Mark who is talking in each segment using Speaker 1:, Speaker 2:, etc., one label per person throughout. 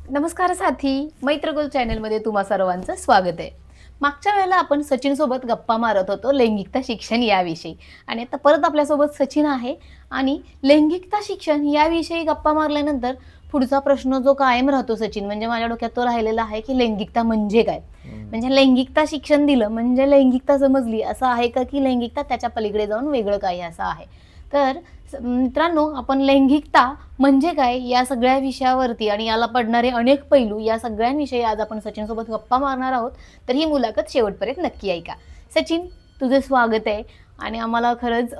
Speaker 1: नमस्कार साथी, मैत्रकुल चॅनलमध्ये तुम्हा सर्वांचं स्वागत आहे. मागच्या वेळेला आपण सचिन सोबत गप्पा मारत होतो लैंगिकता शिक्षण याविषयी आणि आता परत आपल्यासोबत सचिन आहे आणि लैंगिकता शिक्षण याविषयी गप्पा मारल्यानंतर पुढचा प्रश्न जो कायम राहतो सचिन, म्हणजे माझ्या डोक्यात तो राहिलेला आहे की लैंगिकता म्हणजे काय? म्हणजे लैंगिकता शिक्षण दिलं म्हणजे लैंगिकता समजली असं आहे का, की लैंगिकता त्याच्या पलीकडे जाऊन वेगळं काही असं आहे? तर मित्रांनो, आपण लैंगिकता म्हणजे काय या सगळ्या विषयावरती आणि याला पडणारे अनेक पैलू या सगळ्यांविषयी आज आपण सचिन सोबत गप्पा मारणार आहोत. तर ही मुलाखत शेवटपर्यंत नक्की ऐका. सचिन, तुझे स्वागत आहे आणि आम्हाला खरंच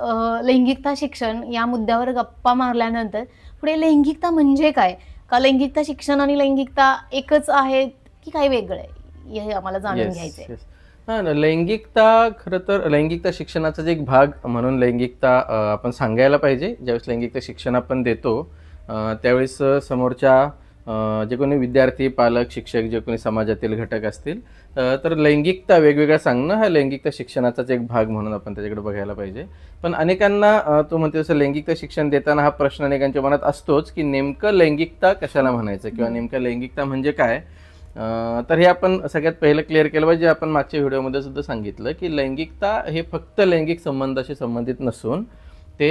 Speaker 1: लैंगिकता शिक्षण या मुद्द्यावर गप्पा मारल्यानंतर पुढे लैंगिकता म्हणजे काय? का लैंगिकता शिक्षण आणि लैंगिकता एकच आहे की काही वेगळं आहे? हे आम्हाला जाणून घ्यायचं आहे.
Speaker 2: हां ना, लैंगिकता खरं तर लैंगिकता शिक्षणाचाच एक भाग म्हणून लैंगिकता आपण सांगायला पाहिजे. ज्यावेळेस लैंगिकता शिक्षण आपण देतो त्यावेळेस समोरच्या जे कोणी विद्यार्थी, पालक, शिक्षक, जे कोणी समाजातील घटक असतील तर लैंगिकता वेगवेगळ्या सांगणं हा लैंगिकता शिक्षणाचाच एक भाग म्हणून आपण त्याच्याकडे बघायला पाहिजे. पण अनेकांना तो म्हणते तसं लैंगिकता शिक्षण देताना हा प्रश्न अनेकांच्या मनात असतोच की नेमकं लैंगिकता कशाला म्हणायचं किंवा नेमकं लैंगिकता म्हणजे काय? तर हे आपण सगळ्यात पहिलं क्लिअर केलं पाहिजे. आपण मागच्या व्हिडिओमध्ये सुद्धा सांगितलं की लैंगिकता हे फक्त लैंगिक संबंधाशी संबंधित नसून ते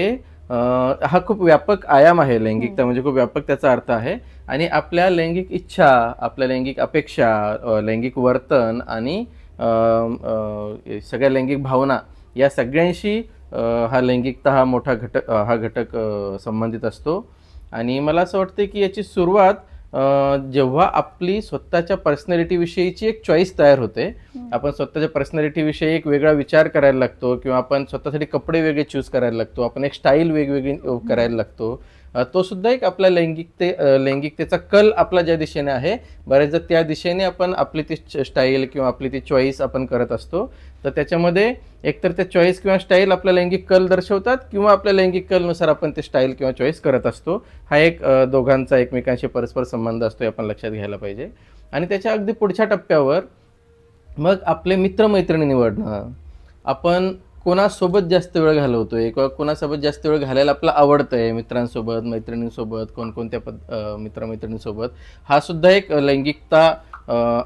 Speaker 2: हा खूप व्यापक आयाम आहे. लैंगिकता म्हणजे खूप व्यापक त्याचा अर्थ आहे आणि आपल्या लैंगिक इच्छा, आपल्या लैंगिक अपेक्षा, लैंगिक वर्तन आणि सगळ्या लैंगिक भावना या सगळ्यांशी हा लैंगिकता हा घटक संबंधित असतो. आणि मला असं वाटतं की याची सुरुवात जेव्हा आपली स्वतःच्या पर्सनॅलिटीविषयीची एक चॉईस तयार होते. आपण स्वतःच्या पर्सनॅलिटीविषयी एक वेगळा विचार करायला लागतो किंवा आपण स्वतःसाठी कपडे वेगळे चूज करायला लागतो, आपण एक स्टाईल वेगवेगळी करायला लागतो. तो सुद्धा एक आपल्या लैंगिकतेचा कल आपला ज्या दिशेने आहे, बऱ्याचदा त्या दिशेने आपण आपली ती स्टाईल किंवा आपली ती चॉईस आपण करत असतो. तर त्याच्यामध्ये एकतर त्या चॉईस किंवा स्टाईल आपला लैंगिक कल दर्शवतात किंवा आपल्या लैंगिक कलनुसार आपण ते स्टाईल किंवा चॉईस करत असतो. हा एक दोघांचा एकमेकांशी परस्पर संबंध असतो, हे आपण लक्षात घ्यायला पाहिजे. आणि त्याच्या अगदी पुढच्या टप्प्यावर मग आपले मित्रमैत्रिणी निवडणं, आपण कोणासोबत जास्त वेळ घालवतोय किंवा कोणासोबत जास्त वेळ घालायला आपलं आवडतंय, मित्रांसोबत, मैत्रिणींसोबत, कोणकोणत्या मित्रमैत्रिणींसोबत, हा सुद्धा एक लैंगिकता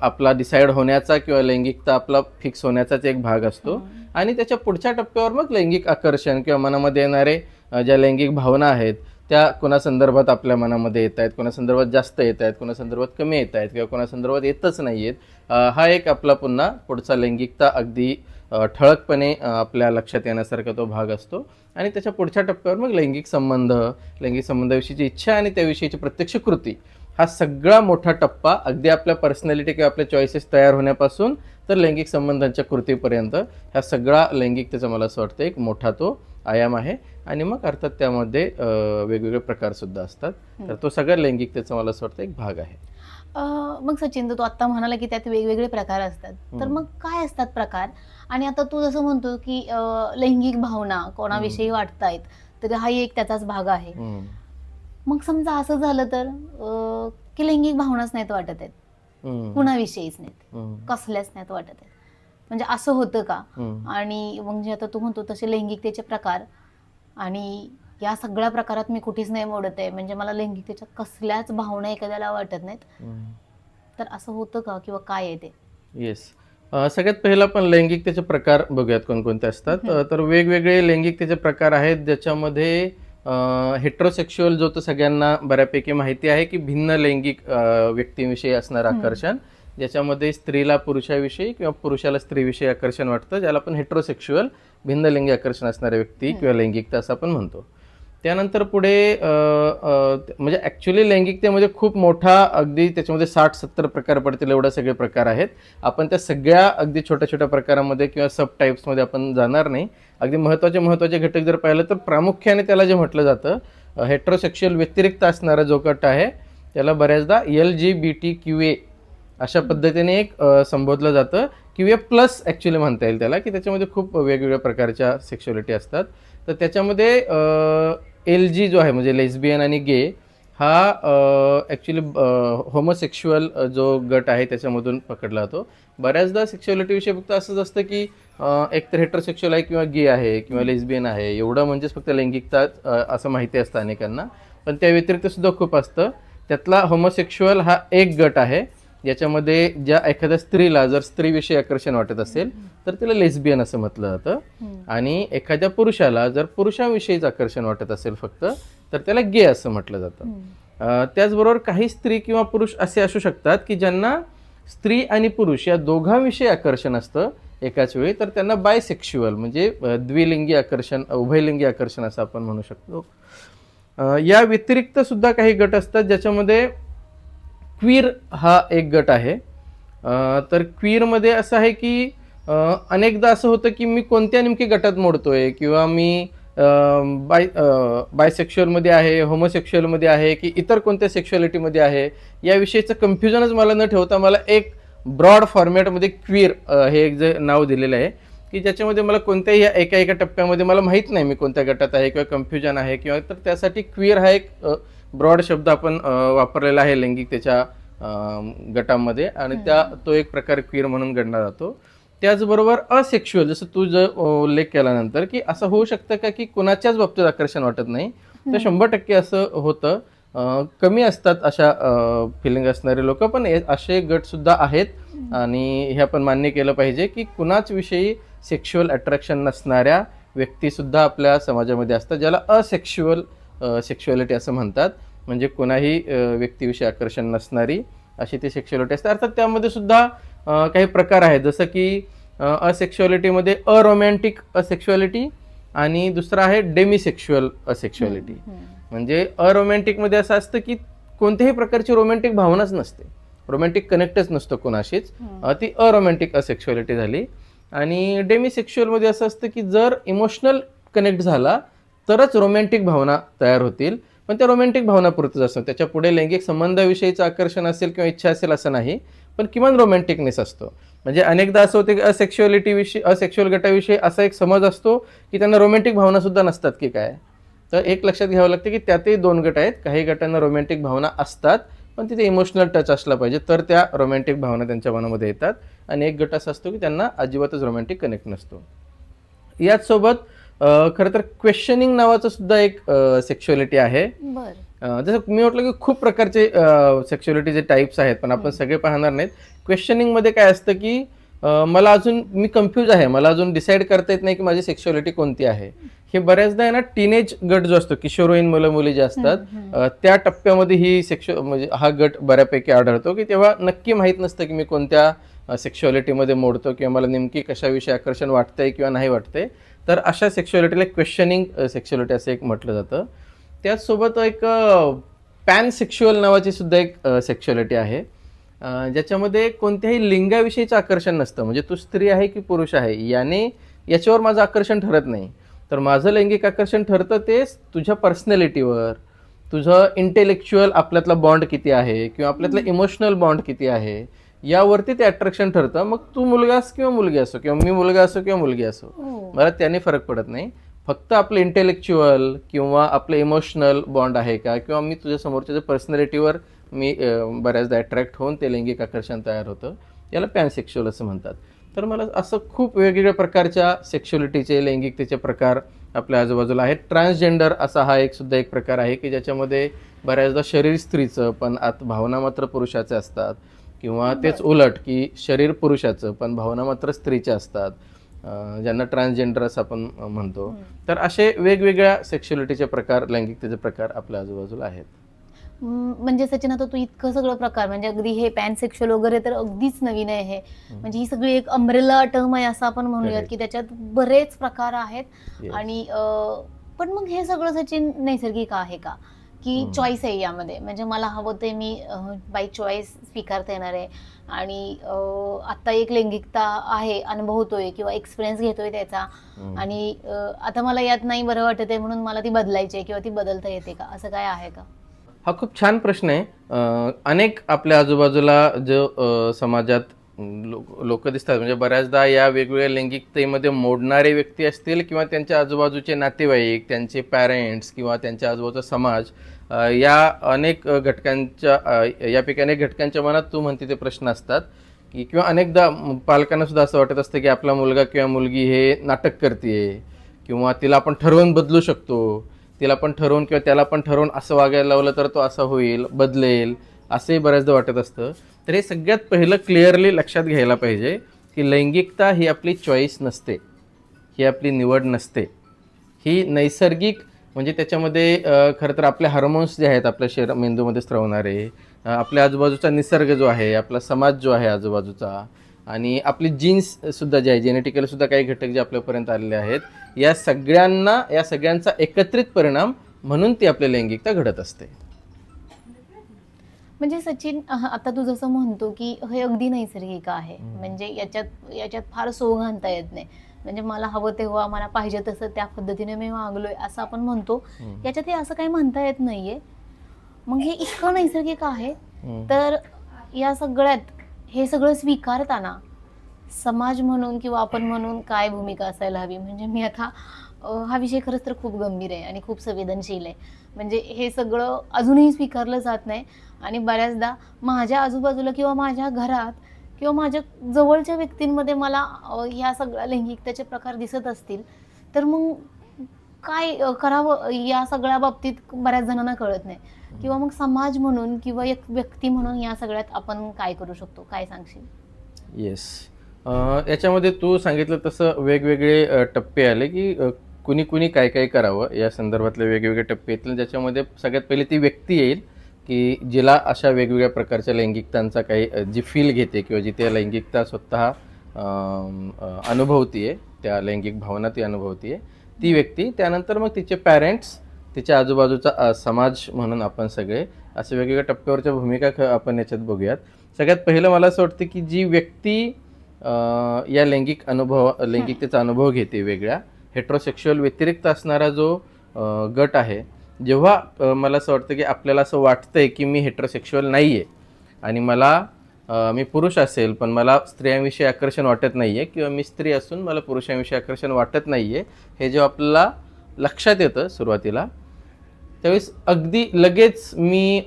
Speaker 2: आपला डिसाईड होण्याचा किंवा लैंगिकता आपला फिक्स होण्याचाच एक भाग असतो. आणि त्याच्या पुढच्या टप्प्यावर मग लैंगिक आकर्षण किंवा मनामध्ये येणारे ज्या लैंगिक भावना आहेत त्या कोणासंदर्भात आपल्या मनामध्ये येत आहेत, कोणासंदर्भात जास्त येत आहेत, कोणासंदर्भात कमी येत आहेत किंवा कोणासंदर्भात येतच नाही आहेत. हा एक आपला पुन्हा पुढचा लैंगिकता अगदी ठळकपणे आपल्या लक्षात येण्यासारखा तो भाग असतो. आणि त्याच्या पुढच्या टप्प्यावर मग लैंगिक संबंधाविषयीची इच्छा आणि त्याविषयीची प्रत्यक्ष कृती, हा सगळा मोठा टप्पा अगदी आपल्या पर्सनॅलिटी किंवा आपल्या चॉईसेस तयार होण्यापासून तर लैंगिक संबंधांच्या कृतीपर्यंत हा सगळा लैंगिकतेचा मला असं वाटतं एक मोठा तो आयाम आहे. आणि मग अर्थात त्यामध्ये वेगवेगळे प्रकार सुद्धा असतात. तर तो सगळ्या लैंगिकतेचा मला असं वाटतं एक भाग आहे.
Speaker 1: मग सचिन, तू आता म्हणाला की त्यात वेगवेगळे प्रकार असतात, तर मग काय असतात प्रकार? आणि आता तू जसं म्हणतो की लैंगिक भावना कोणाविषयी वाटतायत, तर हाही एक त्याचाच भाग आहे. मग समजा असं झालं तर की लैंगिक भावनाच नाहीत वाटत आहेत, कुणाविषयीच नाहीत, कसल्याच नाहीत वाटत आहेत, म्हणजे असं होतं का? आणि म्हणजे आता तू म्हणतो तसे लैंगिकतेचे प्रकार आणि या सगळ्या प्रकारात मी कुठेच नाही मोडत आहे, म्हणजे मला लैंगिकतेच्या कसल्याच भावना एखाद्याला वाटत नाहीत, तर असं होतं का किंवा काय आहे ते?
Speaker 2: येस. सगळ्यात पहिला आपण लैंगिकतेचे प्रकार बघूयात कोणकोणते असतात. तर वेगवेगळे लैंगिकतेचे प्रकार आहेत ज्याच्यामध्ये हेट्रोसेक्शुअल जो तर सगळ्यांना बऱ्यापैकी माहिती आहे की भिन्न लैंगिक व्यक्तींविषयी असणारं आकर्षण, ज्याच्यामध्ये स्त्रीला पुरुषाविषयी किंवा पुरुषाला स्त्रीविषयी आकर्षण वाटतं, ज्याला आपण हेट्रोसेक्शुअल भिन्न लिंगी आकर्षण असणाऱ्या व्यक्ती किंवा लैंगिकता असं आपण म्हणतो. त्यानंतर पुढे म्हणजे ॲक्च्युली लैंगिकतेमध्ये खूप मोठा अगदी त्याच्यामध्ये 60-70 प्रकार पडतील, एवढे सगळे प्रकार आहेत. आपण त्या सगळ्या अगदी छोट्या छोट्या प्रकारामध्ये किंवा सब टाईप्समध्ये आपण जाणार नाही. अगदी महत्त्वाचे घटक जर पाहिलं तर प्रामुख्याने त्याला जे म्हटलं जातं हेट्रोसेक्शुअल व्यतिरिक्त असणारा जो गट आहे त्याला बऱ्याचदा LGBTQA अशा पद्धतीने एक संबोधलं जातं. QA+ ॲक्च्युली म्हणता येईल त्याला, की त्याच्यामध्ये खूप वेगवेगळ्या प्रकारच्या सेक्शुअलिटी असतात. तर त्याच्यामध्ये LG जो आहे म्हणजे लेस्बियन आणि गे हा ॲक्च्युली होमोसेक्शुअल जो गट आहे त्याच्यामधून पकडला जातो. बऱ्याचदा सेक्शुअलिटीविषयी फक्त असंच असतं की एकतर हेट्रोसेक्शुअल आहे किंवा गे आहे किंवा लेस्बियन आहे एवढं म्हणजेच फक्त लैंगिकता असं माहिती असतं अनेकांना. पण त्या व्यतिरिक्त सुद्धा खूप असतं. त्यातला होमोसेक्शुअल हा एक गट आहे, ज्याच्यामध्ये ज्या एखाद्या स्त्रीला जर स्त्रीविषयी आकर्षण वाटत असेल तर तिला लेस्बियन असं म्हटलं जातं. आणि एखाद्या पुरुषाला जर पुरुषांविषयीच आकर्षण वाटत असेल फक्त तर त्याला गे असं म्हटलं जातं. त्याचबरोबर काही स्त्री किंवा पुरुष असे असू शकतात की ज्यांना स्त्री आणि पुरुष या दोघांविषयी आकर्षण असतं एकाच वेळी, तर त्यांना बायसेक्शुअल म्हणजे द्विलिंगी आकर्षण, उभयलिंगी आकर्षण असं आपण म्हणू शकतो. या व्यतिरिक्त सुद्धा काही गट असतात ज्याच्यामध्ये क्वीर हा एक गट आहे. तर क्वीरमध्ये असं आहे की अनेकदा असं होतं की मी कोणत्या नेमकी गटात मोडतोय, किंवा मी बायसेक्शुअलमध्ये आहे, होमोसेक्शुअलमध्ये आहे, की इतर कोणत्या सेक्शुअलिटीमध्ये आहे, याविषयीचं कन्फ्युजनच मला न ठेवता मला एक ब्रॉड फॉर्मॅटमध्ये क्वीर हे एक जे नाव दिलेलं आहे की ज्याच्यामध्ये मला कोणत्याही एका टप्प्यामध्ये मला माहीत नाही मी कोणत्या गटात आहे किंवा कन्फ्युजन आहे किंवा, तर त्यासाठी क्वीर हा एक ब्रॉड शब्द आपण वापरलेला आहे लैंगिकतेच्या गटामध्ये, आणि तो एक प्रकार क्वीर म्हणून गणला जातो. त्याचबरोबर असेक्शुअल, जसं तू उल्लेख केल्यानंतर की असं होऊ शकतं का की कुणाच्याच बाबतीत आकर्षण वाटत नाही, तर 100% असं होतं. कमी असतात अशा फिलिंग असणारे लोक, पण असे गट सुद्धा आहेत. आणि हे आपण मान्य केलं पाहिजे की कुणाच विषयी सेक्शुअल अट्रॅक्शन नसणाऱ्या व्यक्तीसुद्धा आपल्या समाजामध्ये असतात, ज्याला असेक्शुअल सेक्शुअलिटी असं म्हणतात. म्हणजे कोणाही व्यक्तीविषयी आकर्षण नसणारी अशी ती सेक्शुअलिटी असते. अर्थात त्यामध्ये सुद्धा काही प्रकार आहेत, जसं की असेक्शुअलिटीमध्ये अरोमॅन्टिक असेक्शुअलिटी आणि दुसरा आहे डेमिसेक्शुअल असेक्शुअलिटी. म्हणजे अरोमॅन्टिकमध्ये असं असतं की कोणत्याही प्रकारची रोमॅन्टिक भावनाच नसते, रोमॅन्टिक कनेक्टच नसतं कोणाशीच, ती अरोमॅन्टिक असेक्शुअलिटी झाली. आणि डेमिसेक्शुअलमध्ये असं असतं की जर इमोशनल कनेक्ट झाला तरच रोमॅन्टिक भावना तयार होतील, पण त्या रोमॅन्टिक भावनापुरतच असतं, त्याच्या पुढे लैंगिक संबंधाविषयीचं आकर्षण असेल किंवा इच्छा असेल असं नाही, पण किमान रोमॅन्टिकनेस असतो. म्हणजे अनेकदा असं होतं की असेक्शुअल गटाविषयी असा एक समज असतो की त्यांना रोमॅन्टिक भावना सुद्धा नसतात की काय. तर एक लक्षात घ्यावं लागतं की त्यातही 2 गट आहेत. काही गटांना रोमॅन्टिक भावना असतात, पण तिथे इमोशनल टच असला पाहिजे तर त्या रोमॅन्टिक भावना त्यांच्या मनामध्ये येतात. आणि एक गट असा असतो की त्यांना अजिबातच रोमॅन्टिक कनेक्ट नसतो. याचसोबत खरं तर क्वेश्चनिंग नावाचं सुद्धा एक सेक्शुअलिटी आहे. जसं मी म्हटलं की खूप प्रकारचे सेक्शुअलिटीचे टाईप्स आहेत, पण आपण सगळे पाहणार नाहीत. क्वेश्चनिंगमध्ये काय असतं की मी कन्फ्यूज आहे, मला अजून डिसाईड करता येत नाही की माझी सेक्शुअलिटी कोणती आहे. हे बऱ्याचदा आहे ना टीनेज गट जो असतो, किशोरवयीन मुलं मुली जे असतात त्या टप्प्यामध्ये ही म्हणजे हा गट बऱ्यापैकी आढळतो की तेव्हा नक्की माहीत नसतं की मी कोणत्या सेक्शुअलिटीमध्ये मोडतो किंवा मला नेमकी कशाविषयी आकर्षण वाटतंय किंवा नाही वाटतंय. तर अशा सेक्शुअलिटीला क्वेश्चनिंग सेक्शुअलिटी असं एक म्हटलं जातं. त्याचसोबत एक पॅन सेक्शुअल नावाची सुद्धा एक सेक्शुअलिटी आहे, ज्याच्यामध्ये कोणत्याही लिंगाविषयीचं आकर्षण नसतं. म्हणजे तू स्त्री आहे की पुरुष आहे याच्यावर माझं आकर्षण ठरत नाही, तर माझं लैंगिक आकर्षण ठरतं ते तुझ्या पर्सनॅलिटीवर, तुझं इंटेलेक्च्युअल आपल्यातला बॉन्ड किती आहे किंवा आपल्यातला इमोशनल बॉन्ड किती आहे यावरती ते अट्रॅक्शन ठरतं. मग तू मुलगा असो किंवा मुलगी असो किंवा मी मुलगा असो किंवा मुलगी असो, मला त्याने फरक पडत नाही. फक्त आपलं इंटेलेक्च्युअल किंवा आपलं इमोशनल बॉन्ड आहे का, किंवा मी तुझ्या समोरच्या पर्सनॅलिटीवर मी बऱ्याचदा अट्रॅक्ट होऊन ते लैंगिक आकर्षण तयार होतं, याला पॅनसेक्शुअल असं म्हणतात. तर मला असं खूप वेगवेगळ्या प्रकारच्या सेक्शुअलिटीचे लैंगिकतेचे प्रकार आपल्या आजूबाजूला आहेत. ट्रान्सजेंडर असा हा सुद्धा एक प्रकार आहे की ज्याच्यामध्ये बऱ्याचदा शरीर स्त्रीचं पण आत भावना मात्र पुरुषाचे असतात, किंवा तेच उलट की शरीर पुरुषाचं पण भावना मात्र स्त्रीच्या असतात, ज्यांना ट्रान्सजेंडर असं आपण म्हणतो. तर असे वेगवेगळ्या सेक्शुअलिटीचे प्रकार, लैंगिकतेचे प्रकार आपल्या आजूबाजूला आहेत.
Speaker 1: म्हणजे सचिन, आता तू इतकं सगळं प्रकार, म्हणजे अगदी हे पॅनसेक्शुअल वगैरे तर अगदीच नवीन आहे हे. म्हणजे ही सगळी एक अम्ब्रेला टर्म आहे असं आपण म्हणूयात की त्याच्यात बरेच प्रकार आहेत. आणि पण मग हे सगळं सचिन नैसर्गिक आहे का, की चॉईस आहे यामध्ये? म्हणजे मला हवं ते मी बाय चॉईस स्वीकारता येणार आहे, आणि आता एक लैंगिकता आहे, अनुभवतोय किंवा एक्सपिरियन्स घेतोय त्याचा, आणि आता मला यात नाही बरं वाटत आहे म्हणून मला ती बदलायची आहे किंवा ती बदलता येते का, असं काय आहे का?
Speaker 2: हा खूप छान प्रश्न आहे. अनेक आपल्या आजूबाजूला जो समाजात लोक दिसतात, म्हणजे बऱ्याचदा या वेगवेगळ्या लैंगिकतेमध्ये मोडणारे व्यक्ती असतील किंवा त्यांच्या आजूबाजूचे नातेवाईक, त्यांचे पॅरेंट्स किंवा त्यांच्या आजूबाजूचा समाज, या अनेक घटकांच्या यापैकी अनेक घटकांच्या मनात तू म्हणते ते प्रश्न असतात की, किंवा अनेकदा पालकांना सुद्धा असं वाटत असतं की आपला मुलगा किंवा मुलगी हे नाटक करते, किंवा तिला आपण ठरवून बदलू शकतो, तिला पण ठरवून किंवा त्याला पण ठरवून असं वागायला लावलं तर तो असा होईल, बदलेल, असंही बऱ्याचदा वाटत असतं. तर हे सगळ्यात पहिलं क्लिअरली लक्षात घ्यायला पाहिजे की लैंगिकता ही आपली चॉईस नसते, ही आपली निवड नसते, ही नैसर्गिक म्हणजे त्याच्यामध्ये खरं तर आपले हार्मोन्स जे आहेत आपल्या मेंदूमध्ये स्रवणारे, आपल्या आजूबाजूचा निसर्ग जो आहे, आपला समाज जो आहे आजूबाजूचा, आणि आपली जीन्ससुद्धा जे आहे, जेनेटिकलीसुद्धा काही घटक जे आपल्यापर्यंत आलेले आहेत, या सगळ्यांचा एकत्रित परिणाम म्हणून ती आपली लैंगिकता घडत असते.
Speaker 1: म्हणजे सचिन, आता तू जसं म्हणतो की हे अगदी नैसर्गिक आहे, म्हणजे याच्यात फार सोंग आणता येत नाही. म्हणजे मला हवं तेव्हा, मला पाहिजे तसं त्या पद्धतीने मी वागलोय असं आपण म्हणतो. याच्यात हे असं काही म्हणता येत नाहीये. मग हे इतकं नैसर्गिक आहे, तर या सगळ्यात हे सगळं स्वीकारताना समाज म्हणून किंवा आपण म्हणून काय भूमिका असायला हवी? म्हणजे मी आता हा विषय खरंच तर खूप गंभीर आहे आणि खूप संवेदनशील आहे. म्हणजे हे सगळं अजूनही स्वीकारलं जात नाही आणि बऱ्याचदा माझ्या आजूबाजूला किंवा माझ्या घरात किंवा माझ्या जवळच्या व्यक्तींमध्ये मला ह्या सगळ्या लैंगिकतेचे प्रकार दिसत असतील, तर मग काय करावं या सगळ्या बाबतीत बऱ्याच जणांना कळत नाही. किंवा मग समाज म्हणून किंवा एक व्यक्ती म्हणून या सगळ्यात आपण काय करू शकतो? काय सांगशील?
Speaker 2: येस. याच्यामध्ये तू सांगितलं तसं वेगवेगळे टप्पे आले की कुणी कुणी काय काय करावं या संदर्भातले वेगवेगळे टप्पे येतील. ज्याच्यामध्ये सगळ्यात पहिले ती व्यक्ती येईल की जिला अशा वेगवेगळ्या प्रकारच्या लैंगिकतांचा काही जी फील घेते किंवा जी त्या लैंगिकता स्वतः अनुभवते, त्या लैंगिक भावना ती अनुभवते, ती व्यक्ती. त्यानंतर मग तिचे पॅरेंट्स, तिच्या आजूबाजूचा समाज म्हणून आपण सगळे असे वेगवेगळ्या टप्प्यावरच्या भूमिका आपण याच्यात बघूयात. सगळ्यात पहिलं मला असं वाटतं की जी व्यक्ती या लैंगिकतेचा अनुभव घेते, वेगळ्या हेट्रोसेक्शुअल व्यतिरिक्त असणारा जो गट आहे, जेव्हा मला असं वाटतं की आपल्याला असं वाटतंय की मी हेट्रोसेक्शुअल नाही आहे आणि मी पुरुष असेल पण मला स्त्रियांविषयी आकर्षण वाटत नाही आहे, किंवा मी स्त्री असून मला पुरुषांविषयी आकर्षण वाटत नाही आहे, हे जेव्हा आपल्याला लक्षात येतं सुरुवातीला, त्यावेळेस अगदी लगेच मी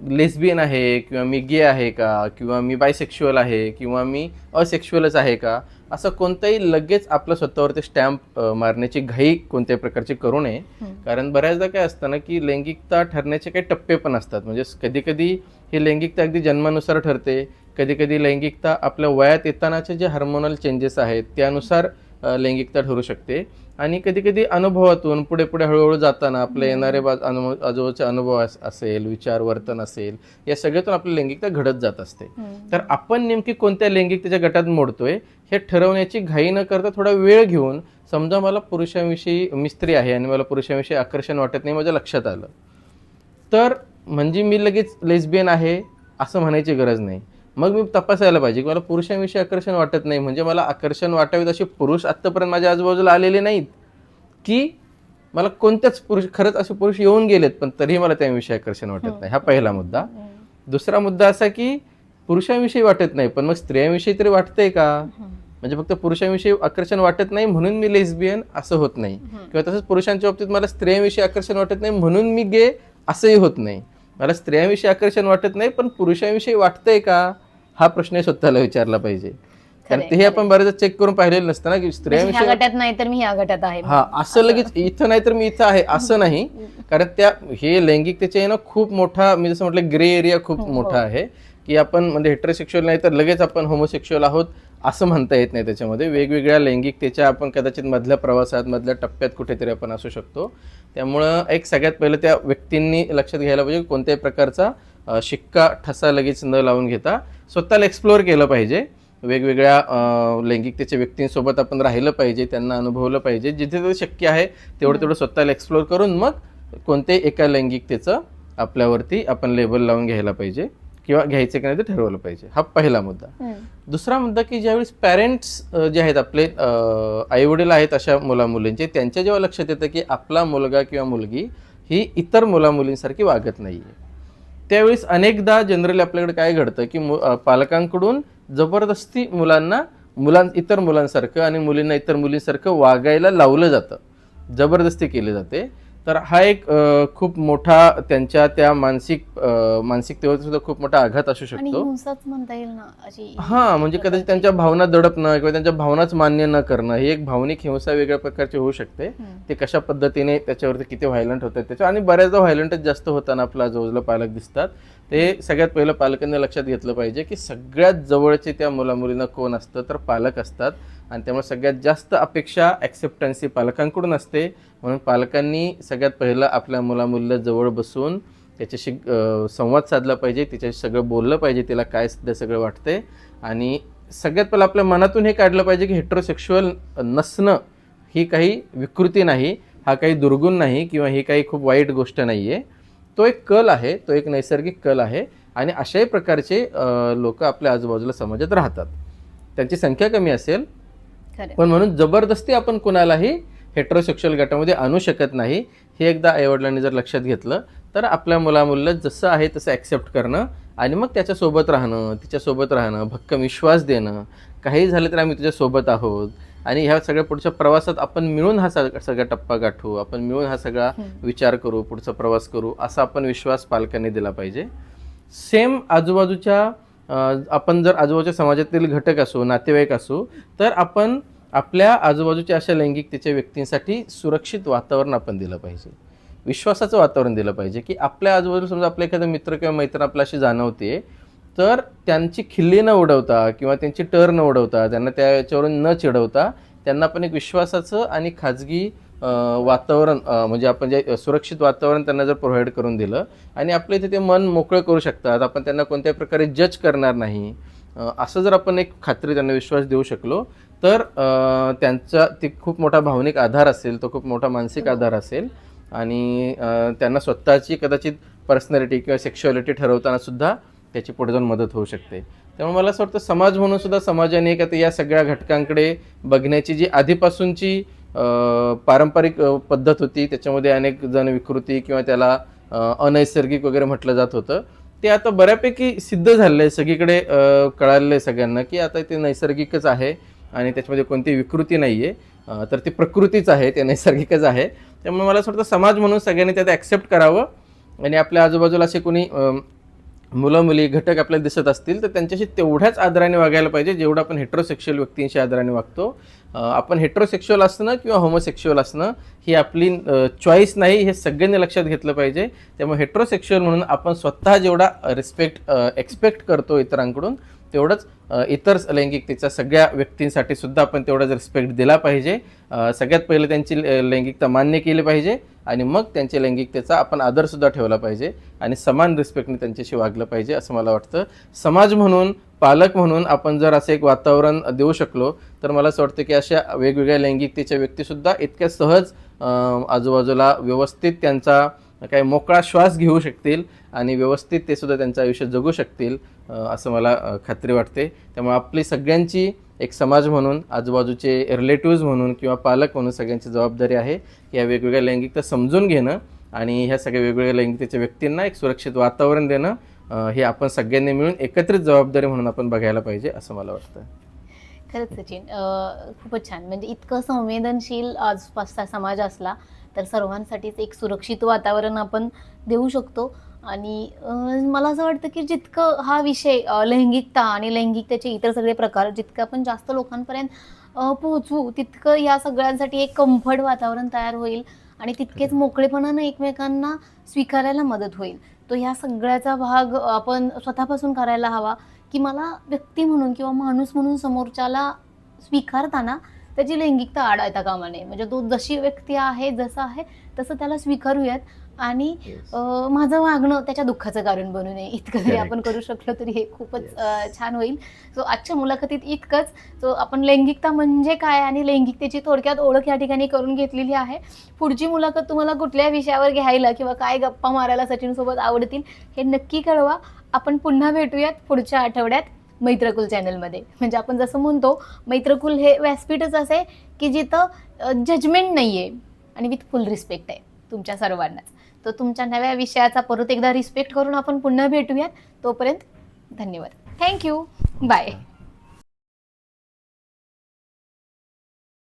Speaker 2: लेस्बियन आहे किंवा मी गे आहे का, किंवा मी बायसेक्शुअल आहे किंवा मी असेक्शुअलच आहे का, असं कोणताही लगेच आपलं स्वतःवरती स्टॅम्प मारण्याची घाई कोणत्याही प्रकारची करू नये. कारण बऱ्याचदा काय असतं ना की लैंगिकता ठरण्याचे काही टप्पे पण असतात. म्हणजे कधी कधी ही लैंगिकता अगदी जन्मानुसार ठरते, कधी कधी लैंगिकता आपल्या वयात येतानाचे जे हार्मोनल चेंजेस आहेत त्यानुसार लैंगिकता ठरू शकते, आणि कधी कधी अनुभवातून पुढे पुढे हळूहळू जाताना आपले येणारे आजूबाजूचे अनुभव असेल, विचार, वर्तन असेल, या सगळ्यातून आपली लैंगिकता घडत जात असते. तर आपण नेमकी कोणत्या लैंगिकतेच्या गटात मोडतोय हे ठरवण्याची घाई न करता थोडा वेळ घेऊन, समजा मला पुरुषांविषयी, मी स्त्री आहे आणि मला पुरुषांविषयी आकर्षण वाटत नाही, माझ्या लक्षात आलं, तर म्हणजे मी लगेच लेस्बियन आहे असं म्हणायची गरज नाही. मग मी तपासायला पाहिजे की मला पुरुषांविषयी आकर्षण वाटत नाही, म्हणजे मला आकर्षण वाटावेत असे पुरुष आत्तापर्यंत माझ्या आजूबाजूला आलेले नाहीत, की मला कोणत्याच खरंच असे पुरुष येऊन गेलेत पण तरीही मला त्यांविषयी आकर्षण वाटत नाही. हा पहिला मुद्दा. दुसरा मुद्दा असा की पुरुषांविषयी वाटत नाही पण मग स्त्रियांविषयी तरी वाटतंय का? म्हणजे फक्त पुरुषांविषयी आकर्षण वाटत नाही म्हणून मी लेस्बियन असं होत नाही, किंवा तसंच पुरुषांच्या बाबतीत मला स्त्रियांविषयी आकर्षण वाटत नाही म्हणून मी गे असंही होत नाही. मला स्त्रियांविषयी आकर्षण वाटत नाही पण पुरुषांविषयी वाटतंय का, हा प्रश्न स्वतःला विचारला पाहिजे. कारण ते आपण बरेचदा चेक करून पाहिलेलं नसतं ना की स्त्रियांविषयी
Speaker 1: गटात नाही तर मी ह्या गटात आहे,
Speaker 2: हा असं लगेच इथं नाही तर मी इथं आहे असं नाही. कारण हे लैंगिकतेचे ना खूप मोठा, मी जसं म्हटलं ग्रे एरिया खूप मोठा आहे, की आपण म्हणजे हेट्रोसेक्शुअल नाही तर लगेच आपण होमोसेक्शुअल आहोत असं म्हणता येत नाही. त्याच्यामध्ये वेगवेगळ्या लैंगिकतेच्या आपण कदाचित मधल्या प्रवासात, मधल्या टप्प्यात कुठेतरी आपण असू शकतो. त्यामुळं एक सगळ्यात पहिलं त्या व्यक्तींनी लक्षात घ्यायला पाहिजे कोणत्याही प्रकारचा शिक्का ठसा लगेच न लावून घेता स्वतःला एक्सप्लोअर केलं पाहिजे. वेगवेगळ्या लैंगिकतेच्या व्यक्तींसोबत आपण राहिलं पाहिजे, त्यांना अनुभवलं पाहिजे, जिथे ते शक्य आहे तेवढं स्वतःला एक्सप्लोअर करून मग कोणत्याही एका लैंगिकतेचं आपल्यावरती आपण लेबल लावून घ्यायला पाहिजे किंवा घ्यायचं की नाही ते ठरवलं पाहिजे. हा पहिला मुद्दा. दुसरा मुद्दा की ज्यावेळेस पॅरेंट्स जे आहेत आपले आईवडील आहेत अशा मुलामुलींचे, त्यांच्या जेव्हा लक्षात येतं की आपला मुलगा किंवा मुलगी ही इतर मुलामुलींसारखी वागत नाही आहे, त्यावेळेस अनेकदा जनरली आपल्याकडे काय घडतं की पालकांकडून जबरदस्ती इतर मुलांसारखं आणि मुलींना इतर मुलींसारखं वागायला लावलं जातं, जबरदस्ती केली जाते. तर हा एक खूप मोठा त्यांच्या त्या मानसिकतेवर सुद्धा खूप मोठा आघात असू
Speaker 1: आणि
Speaker 2: शकतो.
Speaker 1: हिंसाच म्हणता येईल ना अशी
Speaker 2: हा म्हणजे कदाचित त्यांच्या भावना दडपणं किंवा त्यांच्या भावनाच मान्य न करणं ही एक भावनिक हिंसा वेगळ्या प्रकारची होऊ शकते. ते कशा पद्धतीने त्याच्यावरती किती व्हायलंट होतात त्याच्या, आणि बऱ्याचदा व्हायलंटच जास्त होताना आपल्या आजूबाजूला पालक दिसतात. ते सगळ्यात पहिलं पालकांनी लक्षात घेतलं पाहिजे की सगळ्यात जवळचे त्या मुलामुलींना कोण असतं, तर पालक असतात. आणि त्यामुळे सगळ्यात जास्त अपेक्षा ॲक्सेप्टन्स ही पालकांकडून असते. म्हणून पालकांनी सगळ्यात पहिलं आपल्या मुलामुलीला जवळ बसून त्याच्याशी संवाद साधला पाहिजे, तिच्याशी सगळं बोललं पाहिजे, तिला काय सध्या सगळं वाटतंय. आणि सगळ्यात पहिलं आपल्या मनातून हे काढलं पाहिजे की हेटेरोसेक्शुअल नसणं ही काही विकृती नाही, हा काही दुर्गुण नाही, किंवा ही काही खूप वाईट गोष्ट नाही आहे. तो एक कल आहे, तो एक नैसर्गिक कल आहे. आणि अशाही प्रकारचे लोक आपल्या आजूबाजूला समाजात राहतात. त्यांची संख्या कमी असेल, पण म्हणून जबरदस्ती आपण कुणालाही हेटेरोसेक्शुअल गटामध्ये आणू शकत नाही. हे एकदा आईवडिलांनी जर लक्षात घेतलं तर आपल्या मुलामुलीला जसं आहे तसं ॲक्सेप्ट करणं आणि मग त्याच्यासोबत राहणं, तिच्यासोबत राहणं, भक्कम विश्वास देणं, काही झालं तर आम्ही तुझ्यासोबत आहोत. आणि ह्या सगळ्या पुढच्या प्रवासात आपण मिळून हा सगळा टप्पा गाठू, आपण मिळून हा सगळा विचार करू, पुढचा प्रवास करू, असा आपण विश्वास पालकांनी दिला पाहिजे. सेम आजूबाजूच्या आपण जर आजूबाजूच्या समाजातील घटक असू, नातेवाईक असू, तर आपण आपल्या आजूबाजूच्या अशा लैंगिकतेच्या व्यक्तींसाठी सुरक्षित वातावरण आपण दिलं पाहिजे, विश्वासाचं वातावरण दिलं पाहिजे. की आपल्या आजूबाजूला समजा आपला एखादा मित्र किंवा मैत्रीण आपल्याशी जाणवते, तर त्यांची खिल्ली न उडवता किंवा त्यांची टर न उडवता, त्यांना त्याच्यावरून न चिडवता, त्यांना पण एक विश्वासाचं आणि खाजगी वातावरण म्हणजे आपण जे सुरक्षित वातावरण त्यांना जर प्रोव्हाइड करून दिलं आणि आपल्या इथे ते मन मोकळं करू शकतात, आपण त्यांना कोणत्याही प्रकारे जज करणार नाही, असं जर आपण एक खात्री त्यांना विश्वास देऊ शकलो, तर त्यांचा ते खूप मोठा भावनिक आधार असेल, तो खूप मोठा मानसिक आधार असेल. आणि त्यांना स्वतःची कदाचित पर्सनॅलिटी किंवा सेक्शुअलिटी ठरवताना सुद्धा त्याची पुढे जाऊन मदत होऊ शकते. त्यामुळे मला असं वाटतं समाज म्हणून सुद्धा समाजाने एक आता या सगळ्या घटकांकडे बघण्याची जी आधीपासूनची पारंपरिक पद्धत होती, त्याच्यामध्ये अनेक जण विकृती किंवा त्याला अनैसर्गिक वगैरे म्हटलं जात होतं, ते आता बऱ्यापैकी सिद्ध झालेलं आहे. सगळीकडे कळालेलं आहे सगळ्यांना की आता ते नैसर्गिकच आहे आणि त्याच्यामध्ये कोणती विकृती नाही आहे, तर ती प्रकृतीच आहे, ते नैसर्गिकच आहे. त्यामुळे मला असं वाटतं समाज म्हणून सगळ्यांनी त्यात ॲक्सेप्ट करावं. आणि आपल्या आजूबाजूला असे कोणी मुलं मुली घटक आपल्याला दिसत असतील तर त्यांच्याशी तेवढ्याच आदराने वागायला पाहिजे जेवढं आपण हेटेरोसेक्शुअल व्यक्तींशी आदराने वागतो. आपण हेटेरोसेक्शुअल असणं किंवा होमोसेक्शुअल असणं ही आपली चॉईस नाही, हे सगळ्यांनी लक्षात घेतलं पाहिजे. त्यामुळे हेटेरोसेक्शुअल म्हणून आपण स्वतः जेवढा रिस्पेक्ट एक्सपेक्ट करतो इतरांकडून, तेवढंच इतर लैंगिकतेच्या सगळ्या व्यक्तींसाठी सुद्धा आपण तेवढाच रिस्पेक्ट दिला पाहिजे. सगळ्यात पहिलं त्यांची लैंगिकता मान्य केली पाहिजे आणि मग त्यांच्या लैंगिकतेचा आपण आदरसुद्धा ठेवला पाहिजे आणि समान रिस्पेक्टने त्यांच्याशी वागलं पाहिजे असं मला वाटतं. समाज म्हणून, पालक म्हणून आपण जर असं एक वातावरण देऊ शकलो तर मला असं वाटतं की अशा वेगवेगळ्या लैंगिकतेच्या व्यक्तीसुद्धा इतक्या सहज आजूबाजूला व्यवस्थित त्यांचा काही मोकळा श्वास घेऊ शकतील आणि व्यवस्थित ते सुद्धा त्यांचं आयुष्य जगू शकतील असं मला खात्री वाटते. त्यामुळे आपली सगळ्यांची एक समाज म्हणून, आजूबाजूचे रिलेटिव्ज म्हणून किंवा पालक म्हणून सगळ्यांची जबाबदारी आहे या वेगवेगळ्या लैंगिकता समजून घेणं आणि ह्या सगळ्या वेगवेगळ्या लैंगिकतेच्या व्यक्तींना एक सुरक्षित वातावरण देणं, हे आपण सगळ्यांनी मिळून एकत्रित जबाबदारी म्हणून आपण बघायला पाहिजे असं मला वाटतं.
Speaker 1: खरंच सचिन, खूपच छान. म्हणजे इतकं संवेदनशील आसपासचा समाज असला तर सर्वांसाठीच एक सुरक्षित वातावरण आपण देऊ शकतो. आणि मला असं वाटतं की जितकं हा विषय लैंगिकता आणि लैंगिकतेचे इतर सगळे प्रकार जितकं आपण जास्त लोकांपर्यंत पोहोचवू, तितकं या सगळ्यांसाठी एक कम्फर्ट वातावरण तयार होईल आणि तितकेच मोकळेपणानं एकमेकांना स्वीकारायला मदत होईल. तो ह्या सगळ्याचा भाग आपण स्वतःपासून करायला हवा की मला व्यक्ती म्हणून किंवा माणूस म्हणून समोरच्याला स्वीकारताना त्याची लैंगिकता आड येता कामा नये. म्हणजे तो जशी व्यक्ती आहे, जसं आहे तसं त्याला स्वीकारूयात आणि माझं वागणं त्याच्या दुःखाचं कारण बनू नये. इतकं जरी आपण करू शकलो तरी हे खूपच छान होईल. सो आजच्या मुलाखतीत इतकंच. सो आपण लैंगिकता म्हणजे काय आणि लैंगिकतेची थोडक्यात ओळख या ठिकाणी करून घेतलेली आहे. पुढची मुलाखत तुम्हाला कुठल्या विषयावर घ्यायला किंवा काय गप्पा मारायला सचिनसोबत आवडतील हे नक्की कळवा. आपण पुन्हा भेटूयात पुढच्या आठवड्यात मैत्रकुल चॅनलमध्ये. म्हणजे आपण जसं म्हणतो, मैत्रकुल हे व्यासपीठच असे की जिथं जजमेंट नाही आहे आणि विथ फुल रिस्पेक्ट आहे तुमच्या सर्वांनाच. तर तुमच्या नव्या विषयाचा परत एकदा रिस्पेक्ट करून आपण पुन्हा भेटूयात. तोपर्यंत धन्यवाद. थँक्यू. बाय.